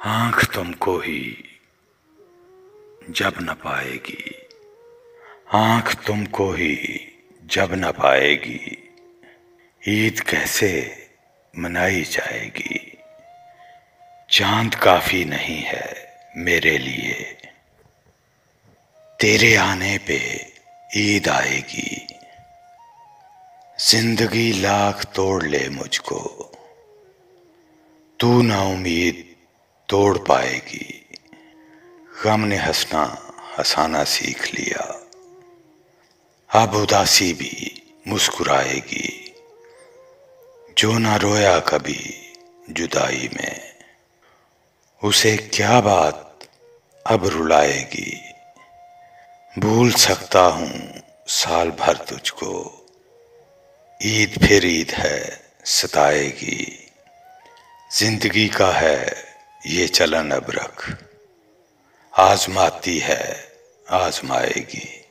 आँख तुमको ही जब न पाएगी, आँख तुमको ही जब न पाएगी, ईद कैसे मनाई जाएगी। चांद काफी नहीं है मेरे लिए, तेरे आने पे ईद आएगी। जिंदगी लाख तोड़ ले मुझको, तू ना उम्मीद तोड़ पाएगी। गम ने हंसना हंसाना सीख लिया, अब उदासी भी मुस्कुराएगी। जो ना रोया कभी जुदाई में, उसे क्या बात अब रुलाएगी। भूल सकता हूँ साल भर तुझको, ईद फिर ईद है सताएगी। जिंदगी का है ये चलन अब रख, आजमाती है आजमाएगी।